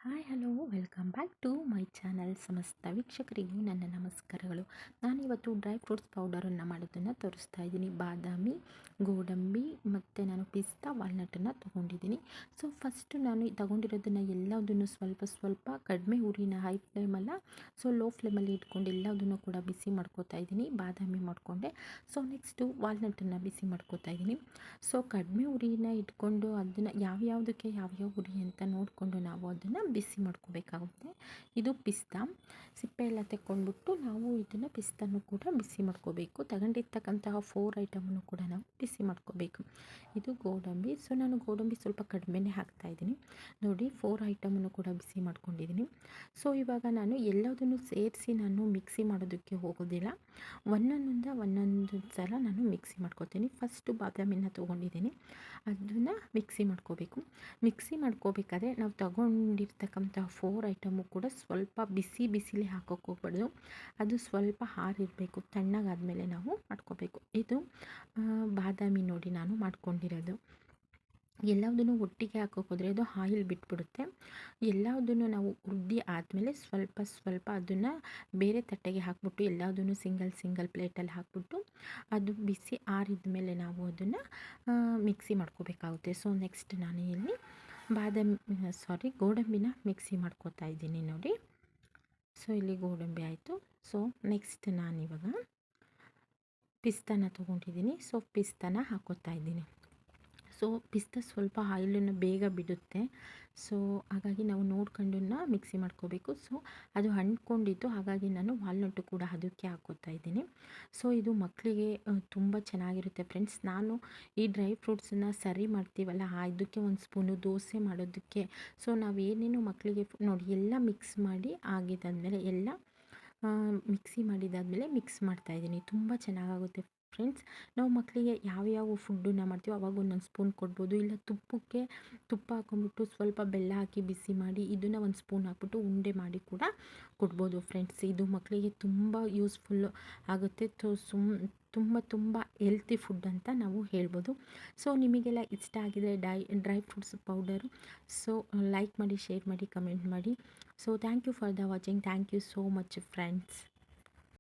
Hi hello welcome back to my channel. ಸಮಸ್ತ ವೀಕ್ಷಕರಿಗೂ ನನ್ನ ನಮಸ್ಕಾರಗಳು. ನಾನಿವತ್ತು ಡ್ರೈ ಫ್ರೂಟ್ಸ್ ಪೌಡರನ್ನು ಮಾಡೋದನ್ನು ತೋರಿಸ್ತಾ ಇದ್ದೀನಿ. ಬಾದಾಮಿ, ಗೋಡಂಬಿ ಮತ್ತು ನಾನು ಪಿಸ್ತಾ, ವಾಲ್ನಟನ್ನು ತೊಗೊಂಡಿದ್ದೀನಿ. ಸೊ ಫಸ್ಟು ನಾನು ತಗೊಂಡಿರೋದನ್ನು ಎಲ್ಲದನ್ನು ಸ್ವಲ್ಪ ಸ್ವಲ್ಪ ಕಡಿಮೆ ಉರಿನ ಹೈ ಫ್ಲೇಮಲ್ಲ, ಸೊ ಲೋ ಫ್ಲೇಮಲ್ಲಿ ಇಟ್ಕೊಂಡು ಎಲ್ಲದನ್ನು ಕೂಡ ಬಿಸಿ ಮಾಡ್ಕೋತಾ ಇದ್ದೀನಿ. ಬಾದಾಮಿ ಮಾಡಿಕೊಂಡೆ. ಸೊ ನೆಕ್ಸ್ಟು ವಾಲ್ನಟನ್ನು ಬಿಸಿ ಮಾಡ್ಕೋತಾ ಇದ್ದೀನಿ. ಸೊ ಕಡಿಮೆ ಉರಿನ ಇಟ್ಕೊಂಡು ಅದನ್ನು ಯಾವ್ಯಾವುದಕ್ಕೆ ಯಾವ್ಯಾವ ಉರಿ ಅಂತ ನೋಡಿಕೊಂಡು ನಾವು ಅದನ್ನು ಬಿಸಿ ಮಾಡ್ಕೋಬೇಕಾಗುತ್ತೆ. ಇದು ಪಿಸ್ತಾ ಸಿಪ್ಪೆ ಎಲ್ಲ ತೆಕ್ಕೊಂಡ್ಬಿಟ್ಟು ನಾವು ಇದನ್ನು ಪಿಸ್ತಾನು ಕೂಡ ಬಿಸಿ ಮಾಡ್ಕೋಬೇಕು. ತಗೊಂಡಿರ್ತಕ್ಕಂತಹ 4 ಐಟಮನ್ನು ಕೂಡ ನಾವು ಬಿಸಿ ಮಾಡ್ಕೋಬೇಕು. ಇದು ಗೋಡಂಬಿ. ಸೊ ನಾನು ಗೋಡಂಬಿ ಸ್ವಲ್ಪ ಕಡಿಮೆನೇ ಹಾಕ್ತಾಯಿದ್ದೀನಿ. ನೋಡಿ 4 ಐಟಮನ್ನು ಕೂಡ ಬಿಸಿ ಮಾಡ್ಕೊಂಡಿದ್ದೀನಿ. ಸೊ ಇವಾಗ ನಾನು ಎಲ್ಲದನ್ನು ಸೇರಿಸಿ ನಾನು ಮಿಕ್ಸಿ ಮಾಡೋದಕ್ಕೆ ಹೋಗೋದಿಲ್ಲ. ಒಂದೊಂದು ಸಲ ನಾನು ಮಿಕ್ಸಿ ಮಾಡ್ಕೋತೀನಿ. ಫಸ್ಟು ಬಾದಾಮಿನ ತೊಗೊಂಡಿದ್ದೀನಿ, ಅದನ್ನು ಮಿಕ್ಸಿ ಮಾಡ್ಕೋಬೇಕು. ಮಿಕ್ಸಿ ಮಾಡ್ಕೋಬೇಕಾದ್ರೆ ನಾವು ತಗೊಂಡಿರ್ತಕ್ಕಂಥ 4 ಐಟಮು ಕೂಡ ಸ್ವಲ್ಪ ಬಿಸಿಲೇ ಹಾಕೋಕ್ಕೆ ಹೋಗ್ಬಾರ್ದು. ಅದು ಸ್ವಲ್ಪ ಆರಿರಬೇಕು. ತಣ್ಣಗಾದ್ಮೇಲೆ ನಾವು ಮಾಡ್ಕೋಬೇಕು. ಇದು ಬಾದಾಮಿ ನೋಡಿ ನಾನು ಮಾಡ್ಕೊಂಡಿರೋದು. ಎಲ್ಲದನ್ನು ಒಟ್ಟಿಗೆ ಹಾಕೋಕ್ಕೋದ್ರೆ ಅದು ಆಯಿಲ್ ಬಿಟ್ಬಿಡುತ್ತೆ. ಎಲ್ಲದನ್ನು ನಾವು ಹುರ್ದು ಆದಮೇಲೆ ಸ್ವಲ್ಪ ಅದನ್ನು ಬೇರೆ ತಟ್ಟೆಗೆ ಹಾಕ್ಬಿಟ್ಟು ಎಲ್ಲದನ್ನು ಸಿಂಗಲ್ ಪ್ಲೇಟಲ್ಲಿ ಹಾಕ್ಬಿಟ್ಟು ಅದು ಬಿಸಿ ಆರಿದ ಮೇಲೆ ನಾವು ಅದನ್ನು ಮಿಕ್ಸಿ ಮಾಡ್ಕೋಬೇಕಾಗುತ್ತೆ. ಸೊ ನೆಕ್ಸ್ಟ್ ನಾನು ಇಲ್ಲಿ ಗೋಡಂಬಿನ ಮಿಕ್ಸಿ ಮಾಡ್ಕೋತಾ ಇದ್ದೀನಿ ನೋಡಿ. ಸೊ ಇಲ್ಲಿ ಗೋಡಂಬಿ ಆಯಿತು. ಸೊ ನೆಕ್ಸ್ಟ್ ನಾನಿವಾಗ ಪಿಸ್ತಾನ ತೊಗೊಂಡಿದ್ದೀನಿ. ಸೊ ಪಿಸ್ತಾನ ಹಾಕೋತಾ ಇದ್ದೀನಿ. ಸೊ ಪಿಸ್ತಾ ಸ್ವಲ್ಪ ಆಯಿಲನ್ನು ಬೇಗ ಬಿಡುತ್ತೆ. ಸೊ ಹಾಗಾಗಿ ನಾವು ನೋಡ್ಕೊಂಡನ್ನ ಮಿಕ್ಸಿ ಮಾಡ್ಕೋಬೇಕು. ಸೊ ಅದು ಅಂಟ್ಕೊಂಡಿತ್ತು, ಹಾಗಾಗಿ ನಾನು ವಾಲ್ನಟ್ಟು ಕೂಡ ಅದಕ್ಕೆ ಹಾಕೋತಾ ಇದ್ದೀನಿ. ಸೊ ಇದು ಮಕ್ಕಳಿಗೆ ತುಂಬ ಚೆನ್ನಾಗಿರುತ್ತೆ ಫ್ರೆಂಡ್ಸ್. ನಾನು ಈ ಡ್ರೈ ಫ್ರೂಟ್ಸನ್ನು ಸರಿ ಮಾಡ್ತೀವಲ್ಲ, ಇದಕ್ಕೆ ಒಂದು ಸ್ಪೂನು ದೋಸೆ ಮಾಡೋದಕ್ಕೆ. ಸೊ ನಾವು ಏನೇನು ಮಕ್ಕಳಿಗೆ ನೋಡಿ ಎಲ್ಲ ಮಿಕ್ಸ್ ಮಾಡಿ ಆಗಿದ್ದಾದಮೇಲೆ ಎಲ್ಲ ಮಿಕ್ಸಿ ಮಾಡಿದಾದಮೇಲೆ ಮಿಕ್ಸ್ ಮಾಡ್ತಾಯಿದ್ದೀನಿ. ತುಂಬ ಚೆನ್ನಾಗಾಗುತ್ತೆ ಫ್ರೆಂಡ್ಸ್. ನಾವು ಮಕ್ಕಳಿಗೆ ಯಾವ್ಯಾವ ಫುಡ್ಡನ್ನ ಮಾಡ್ತೀವೋ ಅವಾಗ ಒಂದೊಂದು ಸ್ಪೂನ್ ಕೊಡ್ಬೋದು. ಇಲ್ಲ ತುಪ್ಪ ಹಾಕೊಂಡ್ಬಿಟ್ಟು ಸ್ವಲ್ಪ ಬೆಲ್ಲ ಹಾಕಿ ಬಿಸಿ ಮಾಡಿ ಇದನ್ನು ಒಂದು ಸ್ಪೂನ್ ಹಾಕ್ಬಿಟ್ಟು ಉಂಡೆ ಮಾಡಿ ಕೂಡ ಕೊಡ್ಬೋದು ಫ್ರೆಂಡ್ಸ್. ಇದು ಮಕ್ಕಳಿಗೆ ತುಂಬ ಯೂಸ್ಫುಲ್ಲು ಆಗುತ್ತೆ. ತುಂಬ ಹೆಲ್ತಿ ಫುಡ್ ಅಂತ ನಾವು ಹೇಳ್ಬೋದು. ಸೊ ನಿಮಗೆಲ್ಲ ಇಷ್ಟ ಆಗಿದೆ dry fruits powder. So like ಮಾಡಿ, ಶೇರ್ ಮಾಡಿ, ಕಮೆಂಟ್ ಮಾಡಿ. So thank you for the watching. Thank you so much friends.